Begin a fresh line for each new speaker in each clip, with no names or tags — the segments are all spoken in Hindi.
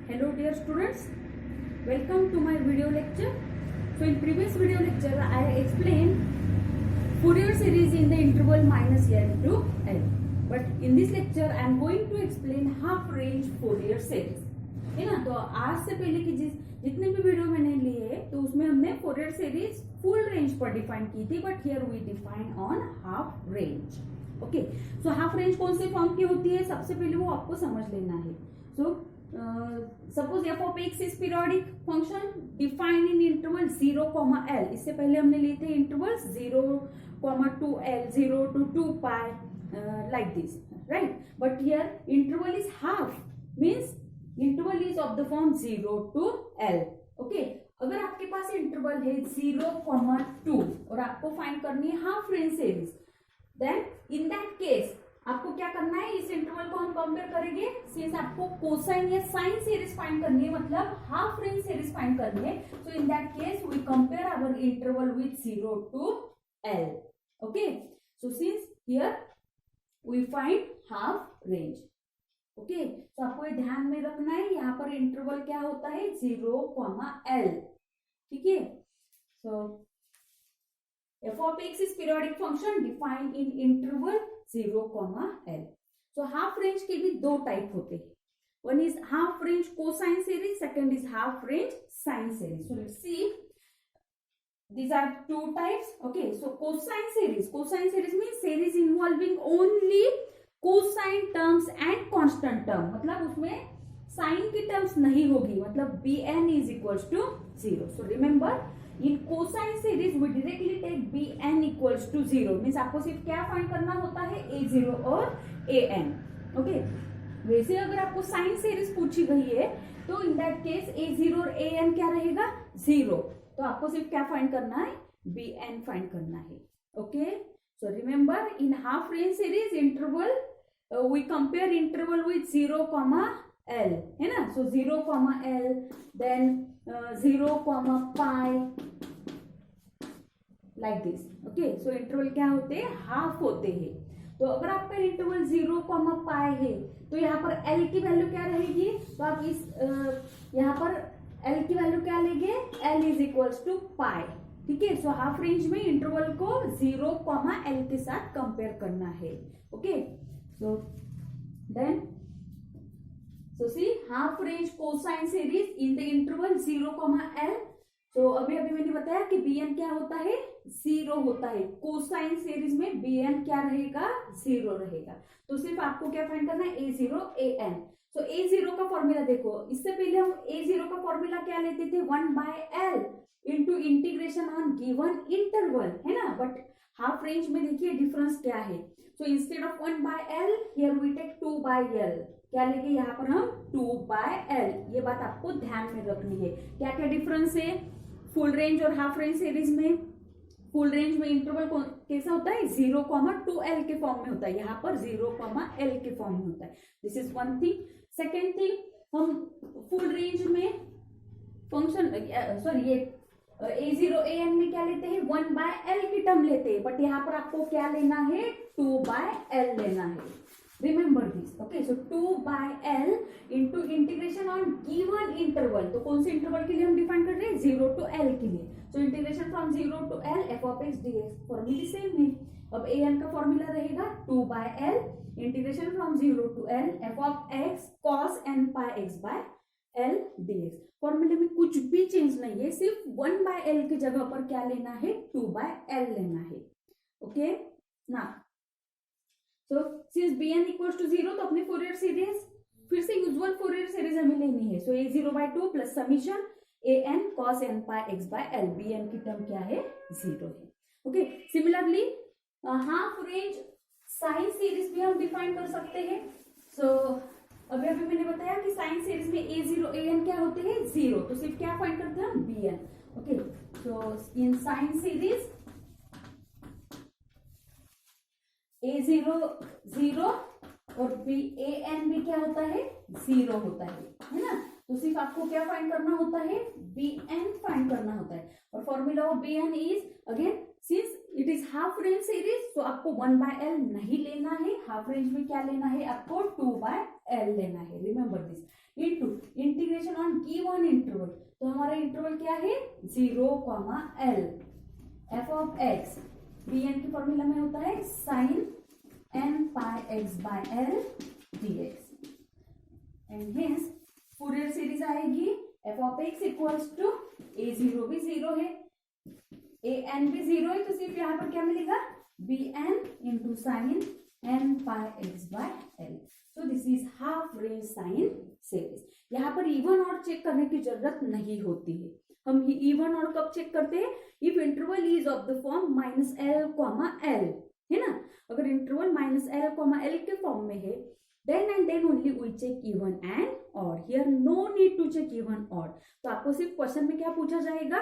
Hello dear students, welcome to my video lecture. So in previous video lecture I explained Fourier series in the interval minus L to L. But in this lecture I am going to explain half range Fourier series. है ना, तो आज से पहले की जितने भी वीडियो मैंने लिए तो उसमें हमने फोरियर सीरीज फुल रेंज पर डिफाइन की थी, but here we define on half range. Okay, so half range कौन से फॉर्म की होती है, सबसे पहले वो आपको समझ लेना है. So suppose F of x is periodic function defined in interval 0, L. इससे पहले हमने लिए थे intervals 0, 2L, 0 to 2π, like this, right? But here interval is half, means interval is of the form 0 to L. Okay, अगर आपके पास इंटरवल है 0, 2 और आपको फाइंड करनी है half range series, then in that case आपको क्या करना है, इस इंटरवल को हम कंपेयर करेंगे. सिंस आपको कोसाइन या साइन सीरीज फाइंड करनी है, मतलब हाफ रेंज सीरीज फाइंड करनी है, so in that case we compare our interval with 0 to L. Okay, so since here we find half range. Okay, तो आपको ये ध्यान में रखना है, यहाँ पर इंटरवल क्या होता है 0, L. ठीक है, सो f of x is periodic function defined in interval 0, L. So half range के भी दो टाइप होते हैं. One is half range cosine series, second is half range sine series. So let's see. These are two types. Okay, so cosine series means series involving only cosine terms and constant term, मतलब उसमें साइन की टर्म्स नहीं होगी, मतलब bn is equals to 0. So remember, in cosine series we directly take bn equals to 0. Means आपको सिर्फ क्या फाइंड करना होता है, a0 और an. ओके, वैसे अगर आपको साइन सीरीज पूछी गई है तो इन दैट केस a0 और an क्या रहेगा, 0. तो आपको सिर्फ क्या फाइंड करना है, bn फाइंड करना है. Okay, so remember in half range series interval we compare interval with 0, L, है ना. So 0, L, then 0, pi, like this. Okay, so interval क्या होते हैं, हाफ होते हैं. तो अगर आपका इंटरवल 0, pi है तो यहाँ पर L की वैल्यू क्या रहेगी, तो आप इस यहाँ पर L की वैल्यू क्या लेंगे, L is equals to pi. ठीक है, सो हाफ रेंज में इंटरवल को 0, L के साथ कंपेयर करना है. Okay, so then so see half range cosine series in the interval 0, L. So अभी मैंने बताया कि bn क्या होता है, 0 होता है. कोसाइन सीरीज में bn क्या रहेगा, 0 रहेगा. तो सिर्फ आपको क्या फाइंड करना है, a0, an. सो a0 का फॉर्मूला देखो, इससे पहले हम a0 का फॉर्मूला क्या लेते थे, 1/L into integration on given interval, है ना. बट हाफ रेंज में देखिए डिफरेंस क्या है. So instead of 1/L here we take 2/L. क्या लेंगे यहाँ पर हम, 2/L. ये बात आपको ध्यान में रखनी है. क्या क्या डिफरेंस है फुल रेंज और हाफ रेंज सीरीज में. फुल रेंज में इंटरवल कैसा होता है, 0, 2L के फॉर्म में होता है, यहाँ पर 0, L के फॉर्म में होता है. This is one thing. Second thing, हम फुल रेंज में फंक्शन ये a0 an में क्या लेते हैं, 1/L की टर्म लेते हैं, बट यहाँ पर आपको क्या लेना है, 2/L लेना है. Remember this. Okay, so 2/L into integration on given interval. तो कौन से इंटरवल के लिए हम डिफाइन कर रहे हैं, 0 to L के लिए. So integration from 0 to L f of x dx. Formula same है. अब an का फॉर्मूला रहेगा 2/L integration from 0 to L f of x cos n pi x by L dx. फॉर्मूले में कुछ भी चेंज नहीं है, सिर्फ 1/L की जगह पर क्या लेना है, 2/L लेना है. ओके, ना so since bn equals to 0 तो अपने फोरियर सीरीज फिर से यूजुअल फोरियर सीरीज हमें लेनी है. सो a0/2 plus summation an cos n pi x by L. bn की टर्म क्या है, 0 है. Okay, similarly half range sine series भी हम डिफाइन कर सकते हैं. सो अभी मैंने बताया कि साइन सीरीज में a0 an क्या होते हैं, 0. तो सिर्फ क्या फाइंड करते हैं हम, bn. ओके, सो इन साइन सीरीज a0 0 और an भी क्या होता है, 0 होता है ना. तो सिर्फ आपको क्या फाइंड करना होता है, bn फाइंड करना होता है. और formula of bn is again, since it is half range series, तो आपको 1/L नहीं लेना है. हाफ रेंज में क्या लेना है आपको, 2/L लेना है. Remember this. इंटू इंटीग्रेशन हमारा इंटरवल क्या है 0, L। F of x b n की फॉर्मूला में होता है sine n pi x by L dx and hence Fourier series आएगी f of x equals to a0 भी 0 है, an भी 0 है, तो सिर्फ यहाँ पर क्या मिलेगा bn into sine n pi x by L। So this is half range sine series. यहाँ पर इवन और चेक करने की जरूरत नहीं होती है। हम इवन और कब चेक करते हैं, if interval is of the form -L, है ना। अगर इंटरवल -L, के फॉर्म में है then and then only we check even and odd, here no need to check even odd। तो आपको सिर्फ क्वेश्चन में क्या पूछा जाएगा,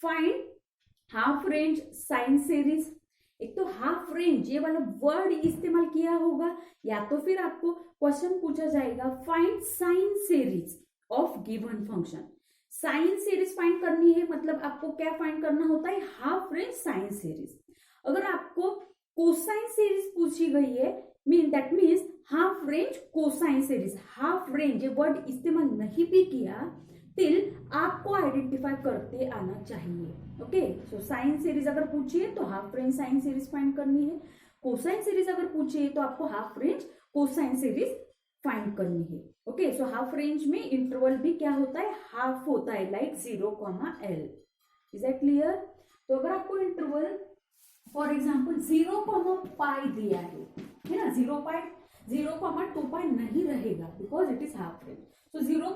find half range sine series. एक तो हाफ रेंज ये वाला वर्ड इस्तेमाल किया होगा, या तो फिर आपको क्वेश्चन पूछा जाएगा find sine series of given function. Sign series find करनी है, मतलब आपको क्या फाइंड करना होता है, हाफ रेंज साइन सीरीज। अगर आपको कोसाइन सीरीज पूछी गई है that means half range cosine series. Half range ये वर्ड इस्तेमाल नहीं भी किया टिल आपको आइडेंटिफाई करते आना चाहिए। ओके, सो साइन सीरीज अगर पूछिए तो half range sine series find करनी है, कोसाइन सीरीज अगर पूछिए तो आपको half range cosine series find करनी है। ओके, सो हाफ रेंज में इंटरवल भी क्या होता है, हाफ होता है, like 0, L। Is that clear. तो अगर आपको इंटरवल फॉर एग्जाम्पल 0, दिया है ना, 0, 2 नहीं रहेगा because it is half range. तो 0,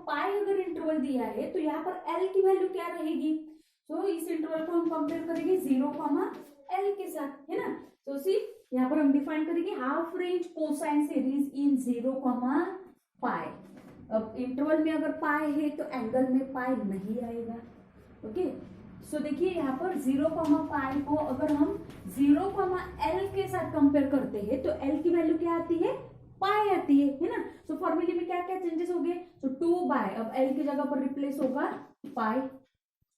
अगर इंटरवल दिया है तो यहाँ पर L की वैल्यू क्या रहेगी, तो इस इंटरवल को हम कंपेयर करेंगे 0, L के साथ, है ना। तो सी यहाँ पर हम डिफाइन करेंगे हाफ रेंज कोसाइन सीरीज इन 0, अब इंटरवल में अगर पाई है तो एंगल में पाई नहीं आएगा। ओके, सो देखिए यहाँ पर 0, पाई को अगर हम 0, L के साथ कंपेयर करते हैं तो L की वैल्यू क्या आती है, पाई आती है ना। सो फॉर्मूले में क्या क्या चेंजेस हो गए, सो 2 अब L की जगह पर रिप्लेस होगा पाई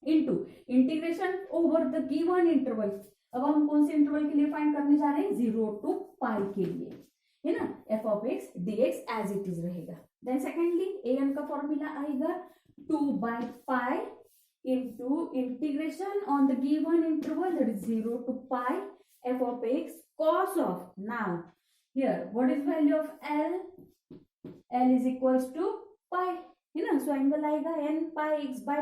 into integration over the given interval. अब हम कौन से इंटरवल के लिए फाइंड करने जा रहे हैं, 0 to पाई के लिए, है ना। F of X dx as it is रहेगा। देन सेकेंडली an का फॉर्मूला आएगा 2/पाई into integration on the given interval that is 0 to pi f of x cos of, now here what is value of L, L is equals to pi, है ना। सो एंगल आएगा n pi x by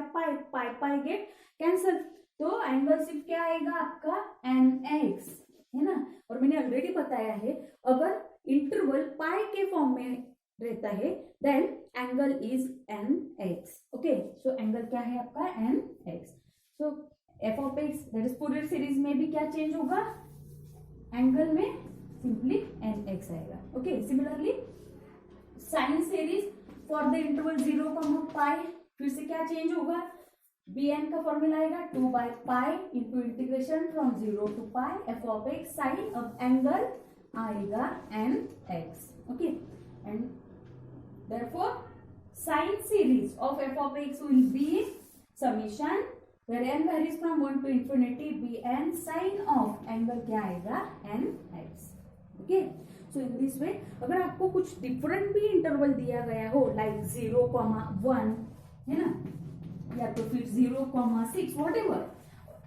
pi get cancel, तो एंगल सिर्फ क्या आएगा आपका nx, है ना। और मैंने ऑलरेडी बताया है अगर इंटरवल पाई के फॉर्म में रहता है then angle is nx। Okay, so angle क्या है आपका nx। So f of x that is Fourier series में भी क्या चेंज होगा, एंगल में सिंपली nx आएगा। Okay, similarly sine series for the interval 0, pi फिर से क्या चेंज होगा, bn का फॉर्मूला आएगा 2/पाई into integration from 0 to pi f of x sine, अब एंगल आएगा nx। Okay, and therefore sine series of f of x will be summation where n varies from 1 to infinity bn sin of angle क्या आएगा nx। Okay, so in this way अगर आपको कुछ डिफरेंट भी इंटरवल दिया गया हो लाइक 0, 1, है ना, या तो फिर 0, 6 whatever,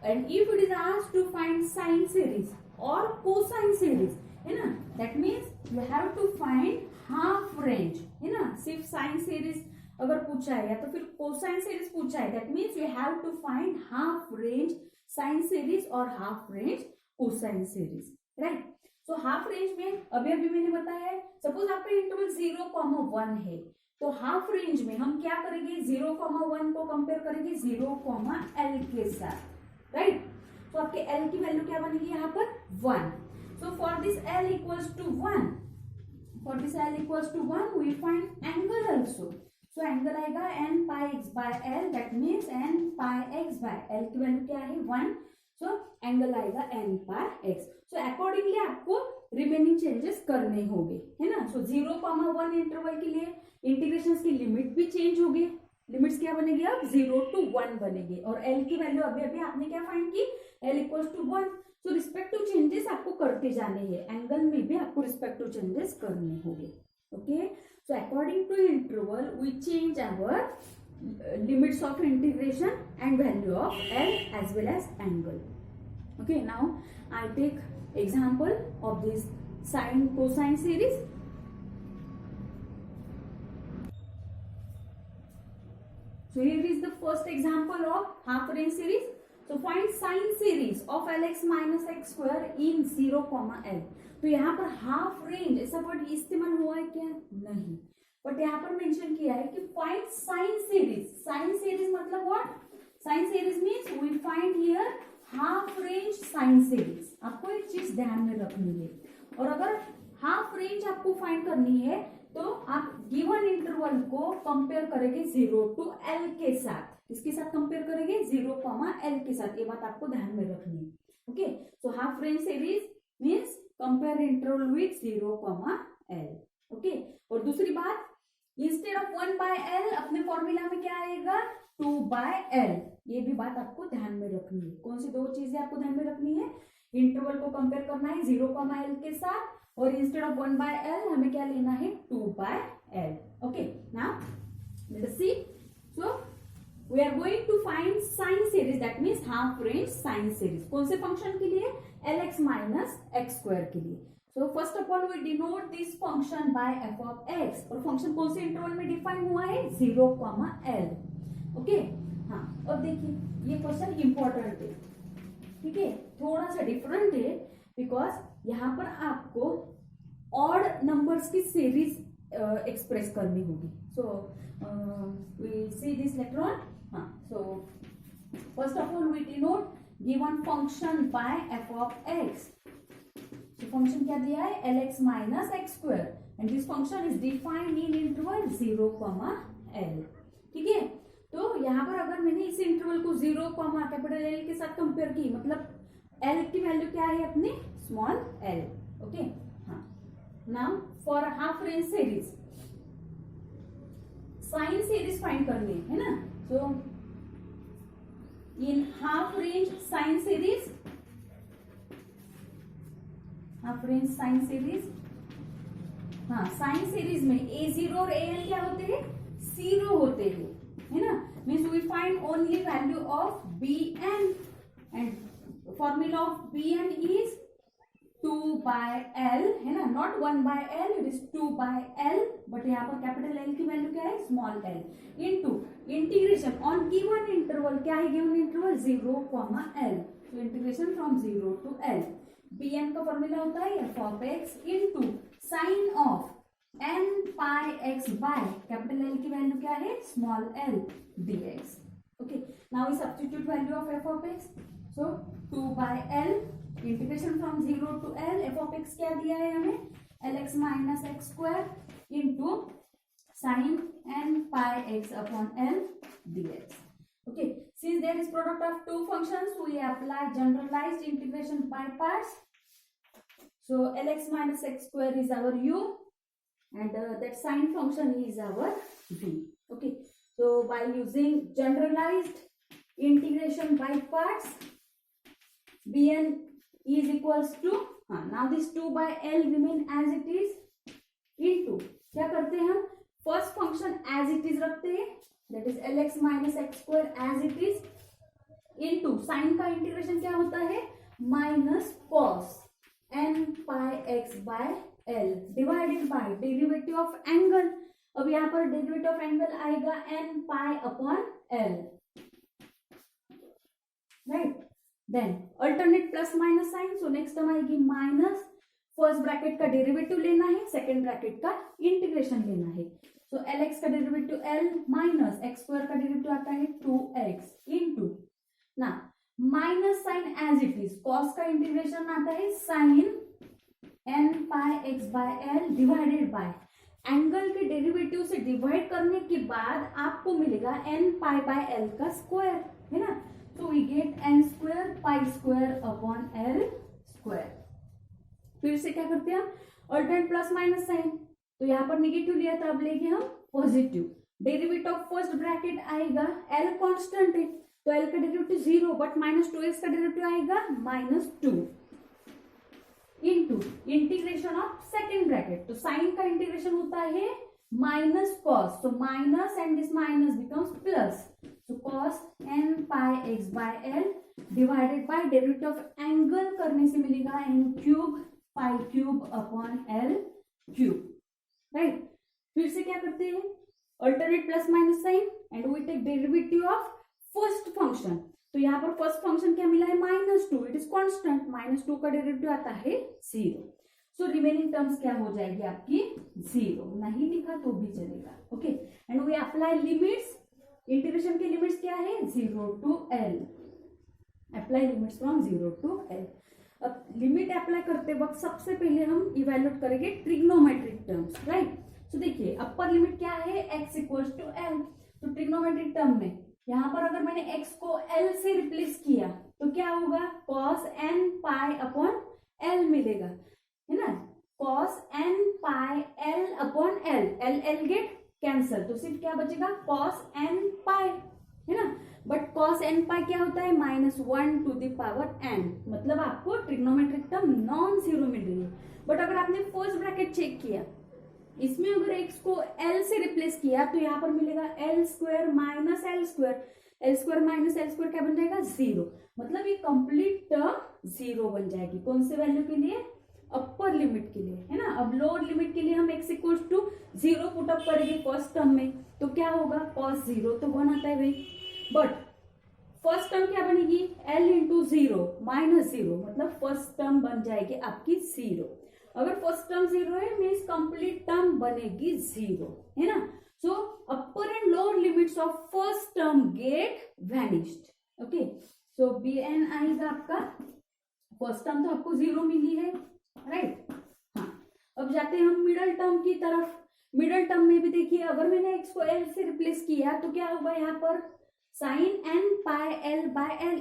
and if it is asked to find sine series or cosine series, है ना, that means you have to find half range, है ना। सिर्फ साइन सीरीज अगर पूछा है या तो फिर कोसाइन सीरीज पूछा है that means you have to find half range sine series और half range cosine series, right. So half range में अभी मैंने बताया है, सपोज आपका इंटरवल 0, 1 है तो हाफ रेंज में हम क्या करेंगे, 0, 1 को कंपेयर करेंगे 0, L के साथ, राइट। तो आपके L की वैल्यू क्या बनेगी यहाँ पर 1। So for this L equals to 1, for this L equals to 1 we find angle also। so angle आएगा n pi x by L, that means n pi x by L की वैल्यू क्या है 1। so angle आएगा n pi x। so accordingly आपको रिमेनिंग चेंजेस करने होंगे, है ना। so 0, 1 इंटरवल के लिए इंटीग्रेशन की लिमिट भी चेंज होगी, लिमिट्स क्या बनेगी अब 0 to 1 बनेगी, और L की वैल्यू अभी आपने क्या फाइंड की, L equals to 1। So respective changes आपको करते जाने हैं, एंगल में भी आपको रिस्पेक्टिव चेंजेस करने होंगे। Okay, so according to interval we change our limits of integration and value of L as well as angle. Okay, now I take example of this sine cosine series. So here is the first example of half range series. So find sine series of Lx minus x square in 0, L. तो यहाँ पर हाफ रेंज ऐसा वर्ड इस्तेमाल हुआ है क्या? नहीं, बट यहाँ पर मेंशन किया है कि find sine series. Sine series मतलब what? Sine series means we find here half range sine series. आपको एक चीज ध्यान में रखनी है, और अगर हाफ रेंज आपको फाइंड करनी है तो आप गिवन इंटरवल को कंपेयर करेंगे 0 to L के साथ. किसके साथ कंपेयर करेंगे? 0, L के साथ. ये बात आपको ध्यान में रखनी है. Okay, so half range series means compare interval with 0, L. Okay, और दूसरी बात, इंस्टेड ऑफ 1/L अपने फॉर्मूला में क्या आएगा? 2/L. ये भी बात आपको ध्यान में रखनी है. कौन सी दो चीजें आपको ध्यान में रखनी है? इंटरवल को कंपेयर करना है 0, L के साथ, और इंस्टेड ऑफ 1/L हमें क्या लेना है? 2/L. Okay, now let us see. So we are going to find sine series, that means half range sine series. कौन से फंक्शन के लिए? Lx माइनस एक्स स्क्वायर के लिए. So first of all we denote this function by f of x. और फंक्शन कौन से इंटरवल में डिफाइन हुआ है? 0, L. ओके, हाँ. अब देखिए ये क्वेश्चन इंपॉर्टेंट है, ठीक है, थोड़ा सा डिफरेंट है, बिकॉज यहाँ पर आपको ऑड नंबर्स की सीरीज एक्सप्रेस करनी होगी. So we see this later on. हाँ, so first of all we denote given function by f of x. तो फंक्शन क्या दिया है? Lx minus x square, and this function is defined in interval 0, L. ठीक है, तो यहाँ पर अगर मैंने इस इंटरवल को 0, कैपिटल L के साथ कंपेयर की, मतलब L की वैल्यू क्या है अपनी? Small l. ओके, हाँ. Now for half range series, sine series find करनी है ना. So in half range sine series, half range sine series, हाँ, साइन सीरीज में a0 और an क्या होते हैं? 0 होते हैं, है ना. Means we find only value of bn, and formula of bn is 2/L, है ना, not 1/L, it is 2/L. But यहाँ पर कैपिटल L की वैल्यू क्या है? Small l. Into integration on given interval. क्या है गिवन इंटरवल? 0, L. तो integration from 0 to L. bn का फॉर्मूला होता है f of x into sine of n pi x by capital L की वैल्यू क्या है? Small l dx. Okay, now we substitute value of f of x. So 2/L integration from 0 to L. f of x क्या दिया है हमें? Lx minus x square into sine n pi x upon L dx. Okay, since there is product of two functions, we apply generalized integration by parts. So Lx minus x square is our u, and that sine function is our v. Okay, so by using generalized integration by parts, bn is equals to, now this 2/L remain as it is, into क्या करते हैं हम? First function as it is रखते हैं, that is Lx minus x square as it is, into sine का इंटीग्रेशन क्या होता है? Minus cos n pi x by l divided by derivative of angle. अब यहाँ पर डेरिवेटिव ऑफ एंगल आएगा n pi upon l, right. Then alternate plus minus sign. So next term आएगी माइनस, फर्स्ट ब्रैकेट का डेरिवेटिव लेना है, सेकेंड ब्रैकेट का इंटीग्रेशन लेना है. सो Lx का derivative L minus x square का डेरिवेटिव आता है 2x इनटू ना minus sine as it is, cos का इंटीग्रेशन आता है sine n pi x by l divided by angle के डेरिवेटिव से डिवाइड करने के बाद आपको मिलेगा n पाई बाय l का स्क्वायर, है ना. तो we get n square pi square upon l square. फिर से क्या करते हैं हम? Alternate plus minus sign. तो यहाँ पर निगेटिव लिया था, अब लेंगे हम positive. Derivative of first bracket आएगा, l कांस्टेंट है तो l का डेरिवेटिव 0, बट माइनस 2x का डेरिवेटिव आएगा minus 2 into integration of second bracket. तो साइन का इंटीग्रेशन होता है minus cos. So minus and this minus becomes plus. So cos n pi x by L divided by derivative of angle करने से मिलेगा n cube pi cube upon L cube, right. फिर से क्या करते हैं, alternate plus minus sign and we take derivative of first function. तो यहाँ पर फर्स्ट फंक्शन क्या मिला है, -2, इट इज कांस्टेंट, -2 का डेरिवेटिव आता है 0। सो रिमेनिंग टर्म्स क्या हो जाएगी आपकी 0, नहीं लिखा तो भी चलेगा, okay. And we apply limits, integration की लिमिट्स क्या है 0 to L, apply limits from 0 to L। अब लिमिट अप्लाई करते वक्त सबसे पहले हम इवेल्युएट करेंगे ट्रिग्नोमेट्रिक टर्म्स, राइट। सो देखिए अपर लिमिट क्या है x इक्वल्स टू L। तो ट्रिग्नोमेट्रिक टर्म में यहाँ पर अगर मैंने x को L से रिप्लेस किया तो क्या होगा, cos n pi upon L मिलेगा, है ना। cos n pi L upon L, L get cancel, तो सिर्फ क्या बचेगा cos n पाई, है ना। बट cos n पाई क्या होता है, -1 टू द पावर n, मतलब आपको ट्रिग्नोमेट्रिक टर्म नॉन जीरो मिल रही है। बट अगर आपने फर्स्ट ब्रैकेट चेक किया, इसमें अगर x को L से रिप्लेस किया तो यहाँ पर मिलेगा L square minus L square, L square minus L square क्या बन जाएगा 0, मतलब ये कंप्लीट टर्म 0 बन जाएगी। कौन से वैल्यू के लिए, अपर लिमिट के लिए, है ना। अब लोअर लिमिट के लिए हम x equals to 0 put up करेंगे फर्स्ट टर्म में, तो क्या होगा cos 0 तो 1 आता है भाई। बट फर्स्ट टर्म क्या बनेगी, L इंटू 0 माइनस 0, मतलब फर्स्ट टर्म बन जाएगी आपकी 0। अगर फर्स्ट टर्म 0 है मीन्स कंप्लीट टर्म बनेगी 0, है ना। So upper and lower limits of first term get vanished, okay. So bn आएगा आपका, फर्स्ट टर्म तो आपको 0 मिली है, राइट। हाँ, अब जाते हैं हम मिडल टर्म की तरफ। मिडल टर्म में भी देखिए अगर मैंने x को L से रिप्लेस किया तो क्या होगा, यहाँ पर sine n pi L by L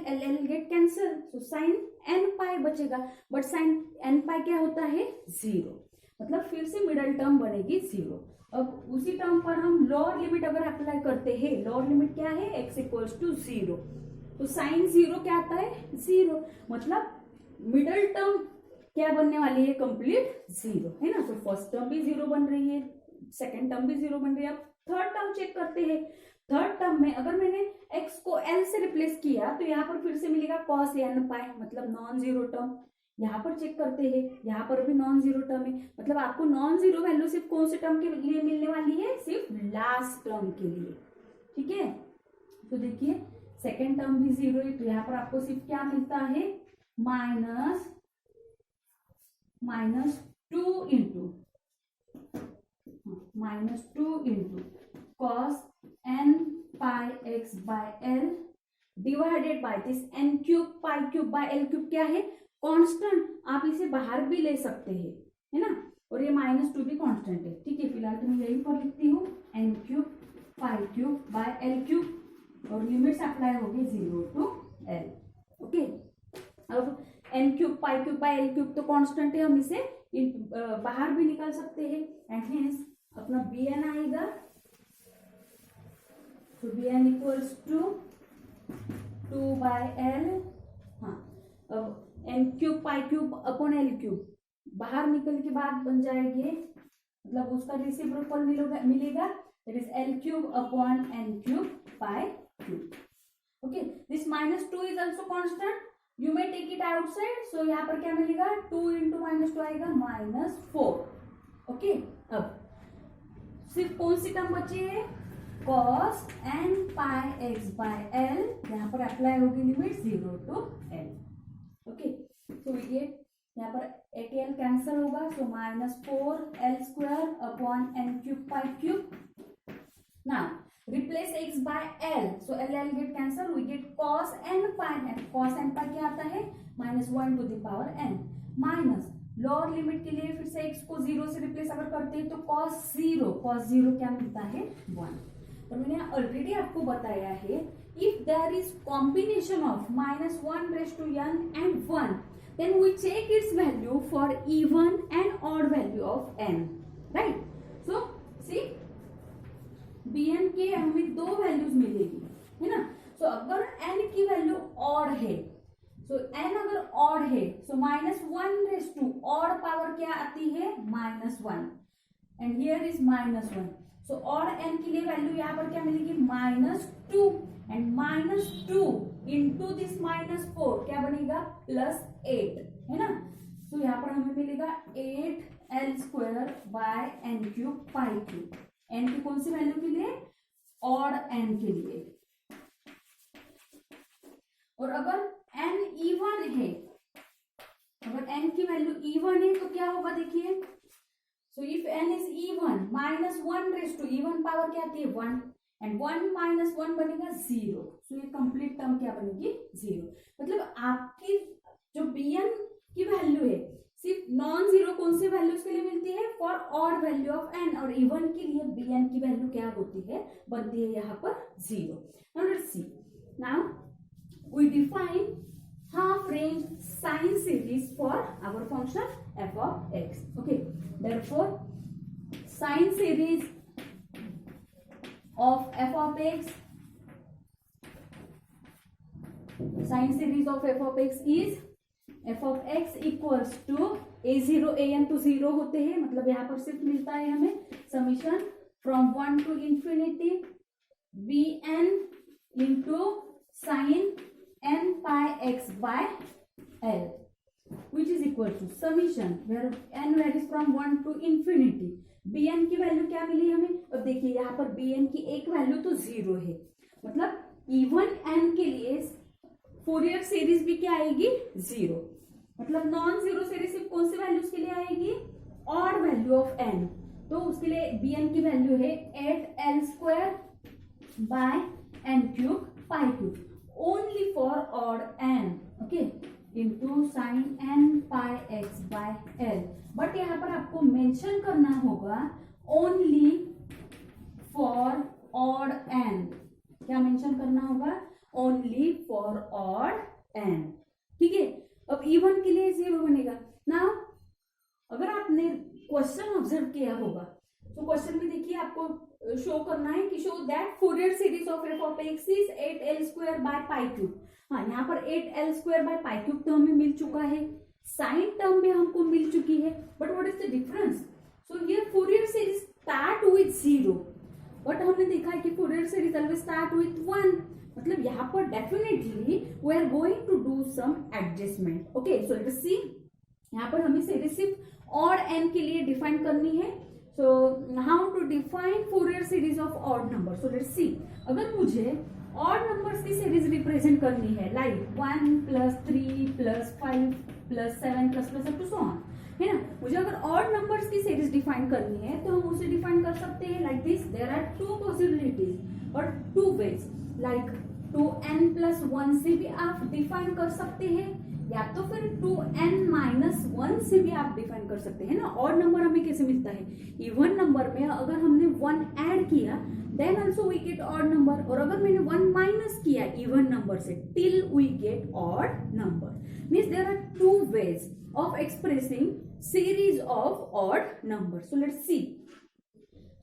get cancel, so sine n pi बचेगा, बट साइन n पाई क्या होता है 0, मतलब फिर से मिडल टर्म बनेगी 0। अब उसी टर्म पर हम लोअर लिमिट अगर अप्लाई करते हैं, लोअर लिमिट क्या है x इक्वल्स टू 0, तो साइन 0 क्या आता है 0, मतलब मिडल टर्म क्या बनने वाली है, कंप्लीट 0, है ना। तो फर्स्ट टर्म भी 0 बन रही है, सेकेंड टर्म भी 0 बन रही है। अब थर्ड टर्म चेक करते हैं। थर्ड टर्म में अगर मैंने x को L से रिप्लेस किया तो यहाँ पर फिर से मिलेगा cos n पाई, मतलब नॉन जीरो टर्म। यहाँ पर चेक करते हैं, यहाँ पर भी नॉन जीरो टर्म है, मतलब आपको नॉन जीरो वैल्यू सिर्फ कौन से टर्म के लिए मिलने वाली है, सिर्फ लास्ट टर्म के लिए, ठीक है। तो देखिए सेकेंड टर्म भी 0 है, तो यहाँ पर आपको सिर्फ क्या मिलता है, -2 into cos n pi x by L divided by this n cube pi cube by L cube क्या है, कांस्टेंट, आप इसे बाहर भी ले सकते हैं, है ना। और ये -2 भी कांस्टेंट है, ठीक है। फिलहाल तो मैं यही पर लिखती हूँ n cube pi cube by L cube, और लिमिट्स अप्लाई होगी 0 to L, ओके। अब n cube pi cube by L cube तो कांस्टेंट है, हम इसे बाहर भी निकाल सकते हैं, एंड हेंस अपना bn आएगा, तो bn equals to 2 by L। हाँ, अब n cube pi cube upon L cube बाहर निकल के बाद बन जाएगी, मतलब उसका रेसिप्रोकल मिलेगा, that is L cube upon n cube pi cube, okay. This -2 is also constant, you may take it outside, so यहाँ पर क्या मिलेगा, 2 इंटू -2 आएगा -4, ओके। अब सिर्फ कौन सी टर्म बची है, cos n pi x by L, यहाँ पर अप्लाई होगी लिमिट 0 to L, ओके। तो ये यहाँ पर ATL कैंसिल होगा, so -4 L square upon n cube pi cube. Now replace x by L, so L get cancel, we get cos n pi, cos n pi क्या आता है, -1 to the power n, minus lower limit के लिए फिर से x को 0 से रिप्लेस अगर करते हैं तो cos 0 क्या मिलता है 1। और मैंने ऑलरेडी आपको बताया है, if there is combination of -1 raised to n and 1, then we check its value for even and odd value of n, right? So see, bn के हमें 2 वैल्यूज मिलेगी, है ना। सो अगर n की वैल्यू ऑड है, सो n अगर ऑड है, सो -1 raised to ऑड पावर क्या आती है, -1, and here is -1. So odd n के लिए वैल्यू यहाँ पर क्या मिलेगी, -2, एंड -2 इंटू दिस -4 क्या बनेगा, +8, है ना. सो यहाँ पर हमें मिलेगा 8l² बाय n³ पाई क्यूब. n की कौन सी वैल्यू के लिए, ऑड n के लिए. और अगर n इवन है, अगर n की वैल्यू इवन है तो क्या होगा देखिए. So if n is even, -1 even power क्या आती है 1, एंड 1 - 1 बनेगा 0. सो ये कंप्लीट टर्म क्या बनेगी 0. मतलब आपकी जो bn की वैल्यू है सिर्फ नॉन जीरो कौन सी वैल्यूज के लिए मिलती है, for odd value of n, और इवन के लिए bn की वैल्यू क्या होती है, बनती है यहाँ पर 0. Now let's see. Now we define half range sine series for our function f of x. Okay, therefore sine series of f of x, sine series of f of x is f of x equals to a0 an तो 0 होते हैं, मतलब यहाँ पर सिर्फ मिलता है हमें summation from 1 to infinity bn into sin n pi x by l, which is equal to summation where n varies from 1 to infinity. bn की वैल्यू क्या मिली हमें, अब देखिए यहाँ पर bn की एक वैल्यू तो 0 है, मतलब इवन n के लिए फोरियर सीरीज भी क्या आएगी 0. मतलब नॉन जीरो सीरीज सिर्फ कौन सी वैल्यूज के लिए आएगी, ऑड वैल्यू ऑफ n. तो उसके लिए bn की वैल्यू है 8l² बाय n³ pi cube, only for odd n. okay, into sin n pi x by l. But यहाँ पर आपको मेंशन करना होगा only for odd n. क्या मेंशन करना होगा, only for odd n. ठीक है. अब इवन के लिए 0 बनेगा. नाउ अगर आपने क्वेश्चन ऑब्जर्व किया होगा तो क्वेश्चन में देखिए आपको शो करना है कि show that Fourier series of f of x is 8l² by pi cube. हाँ, यहाँ पर 8l² बाय पाई क्यूब तो हमें मिल चुका है, साइन टर्म भी हमको मिल चुकी है, but what is the difference. So here Fourier series start with 0, but हमने देखा है कि Fourier series always start with 1. मतलब यहाँ पर definitely we are going to do some adjustment. Okay, so let's see. यहाँ पर हमें सीरीज सिर्फ ऑड n के लिए डिफाइन करनी है. So how to define Fourier series of odd numbers? So let's see. अगर मुझे odd numbers की series represent करनी है, like 1 + 3 + 5 + 7 ++ up to so on, है ना. मुझे अगर odd numbers की series define करनी है तो हम उसे define कर सकते हैं like this. There are two possibilities or two ways. Like 2n+1 से भी आप define कर सकते हैं, या तो फिर 2n-1 से भी आप डिफाइन कर सकते हैं ना. और नंबर हमें कैसे मिलता है, इवन नंबर में अगर हमने 1 ऐड किया then also we get odd number, और अगर मैंने 1 माइनस किया इवन नंबर से till we get odd number. Means there are two ways of expressing series of odd number. So let's see.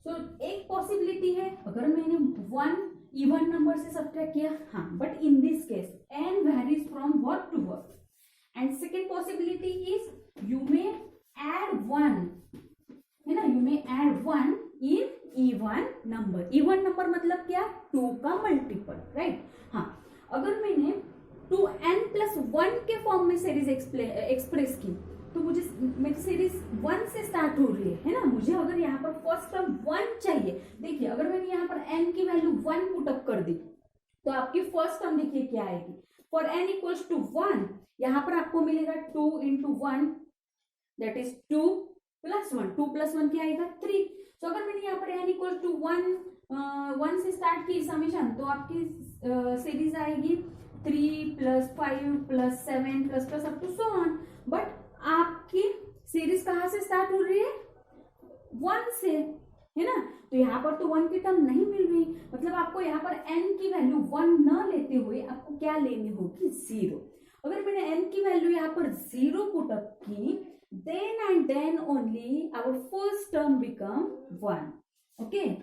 So एक पॉसिबिलिटी है अगर मैंने 1 इवन नंबर से सब्ट्रैक्ट किया, हाँ, but in this case n varies from what to what. And second possibility is you may add 1, है ना, you may add 1 in even number. even number मतलब क्या, 2 का मल्टीपल, राइट. हाँ, अगर मैंने 2n+1 के फॉर्म में सीरीज एक्सप्रेस की तो मुझे मेरी सीरीज 1 से स्टार्ट हो रही है ना. मुझे अगर यहाँ पर फर्स्ट टर्म 1 चाहिए, देखिए अगर मैंने यहाँ पर n की वैल्यू 1 पुटअप कर दी तो आपकी फर्स्ट टर्म देखिए क्या आएगी. फॉर n इक्वल्स टू 1 यहाँ पर आपको मिलेगा 2 × 1 दैट इज 2 + 1. 2 + 1 क्या आएगा 3. तो अगर मैंने यहाँ पर n इक्वल्स टू 1 से स्टार्ट की समीशन तो आपकी सीरीज आएगी 3 + 5 + 7 ++ up to so on. But आपकी सीरीज कहाँ से स्टार्ट हो रही है, 1 से, है ना. तो यहाँ पर तो 1 की टर्म नहीं मिल रही, मतलब आपको यहाँ पर n की वैल्यू 1 न लेते हुए आपको क्या लेनी होगी 0. अगर मैंने n की वैल्यू यहाँ पर 0 पुट अप की then and then only our first term become 1. okay,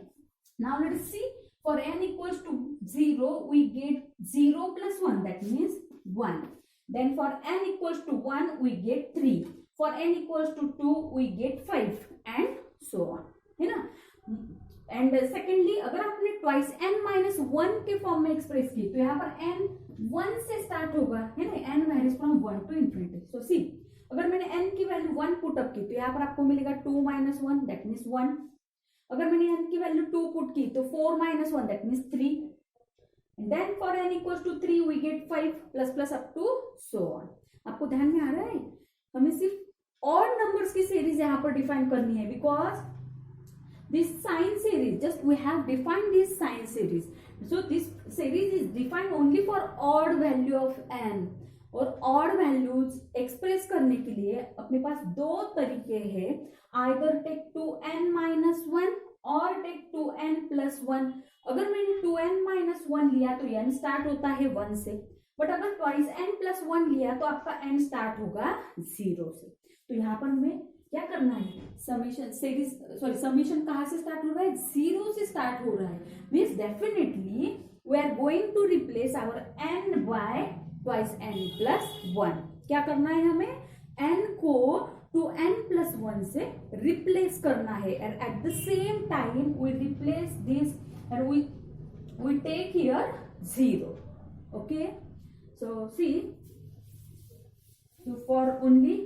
now let's see. For n equals to 0 we get 0 + 1, that means 1. Then for n equals to 1 we get 3. For n equals to 2 we get 5 and so on. है ना. एंड सेकेंडली अगर आपने ट्वाइस n माइनस वन के फॉर्म में एक्सप्रेस की तो यहाँ पर n 1 से स्टार्ट होगा, है ना. n varies from 1 to infinity. So see, अगर मैंने n की वैल्यू 1 पुट अप की तो यहाँ पर आपको मिलेगा 2 माइनस 1 दैट मीन्स 1. अगर मैंने n की वैल्यू 2 पुट की तो 4 minus 1 that means 3. Then for n equals to 3 we get 5 plus plus up to so on. आपको ध्यान में आ रहा है? हमें सिर्फ ऑड नंबर्स की सीरीज यहाँ पर डिफाइन करनी है, because this sine series, just we have defined this sine series, so this series is defined only for odd value of n. और odd values express करने के लिए अपने पास दो तरीके हैं, either take 2n minus 1 और take 2n plus 1. अगर मैंने 2n minus 1 लिया तो n स्टार्ट होता है 1 से, बट अगर ट्वाइस n plus 1 लिया तो आपका n स्टार्ट होगा 0 से. तो यहाँ पर हमें क्या करना है, समेशन सीरीज समेशन कहाँ से स्टार्ट हो रहा है, 0 से स्टार्ट हो रहा है. Means definitely we are going to replace our n by twice n plus 1. क्या करना है हमें, n को 2n प्लस 1 से रिप्लेस करना है. And at the same time we replace this and we take here 0. Okay, so see, for only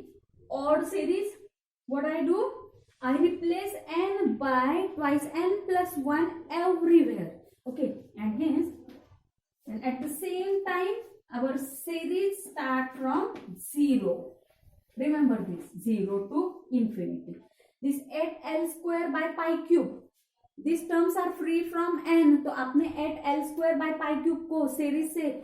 odd series what I do, I replace n by twice n plus 1 everywhere. Okay, and hence, and at the same time our series start from 0. Remember this, 0 to infinity. This 8l square by pi cube, these terms are free from n. तो आपने 8l square by pi cube को सीरीज से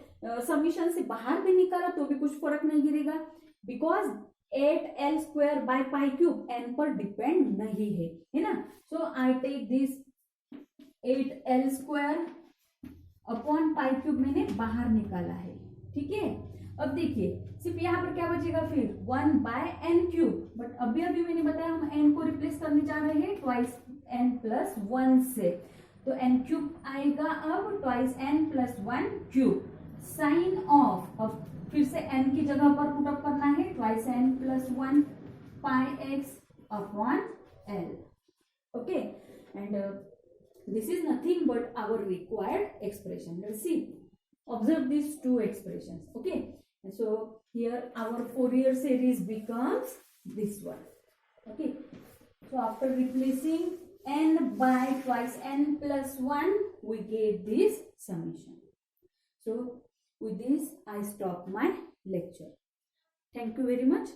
समीशन से बाहर भी निकाला तो भी कुछ फर्क नहीं गिरेगा, because 8l square by pi cube n पर डिपेंड नहीं है ना. So I take this 8l square upon pi cube मैंने बाहर निकाला है. ठीक है, अब देखिए सिर्फ यहाँ पर क्या बचेगा फिर 1 by n क्यूब. बट अभी मैंने बताया हम n को रिप्लेस करने जा रहे हैं ट्वाइस n प्लस 1 से, तो n क्यूब आएगा अब twice n plus 1 cube. Sine of, अब फिर से n की जगह पर पुट अप करना है twice n plus 1 pi x upon l. Okay, and this is nothing but our required expression. Let's see, observe this two expressions. Okay, so here our Fourier series becomes this one. Okay, so after replacing n by twice n plus 1 we get this summation. So with this I stop my lecture. Thank you very much.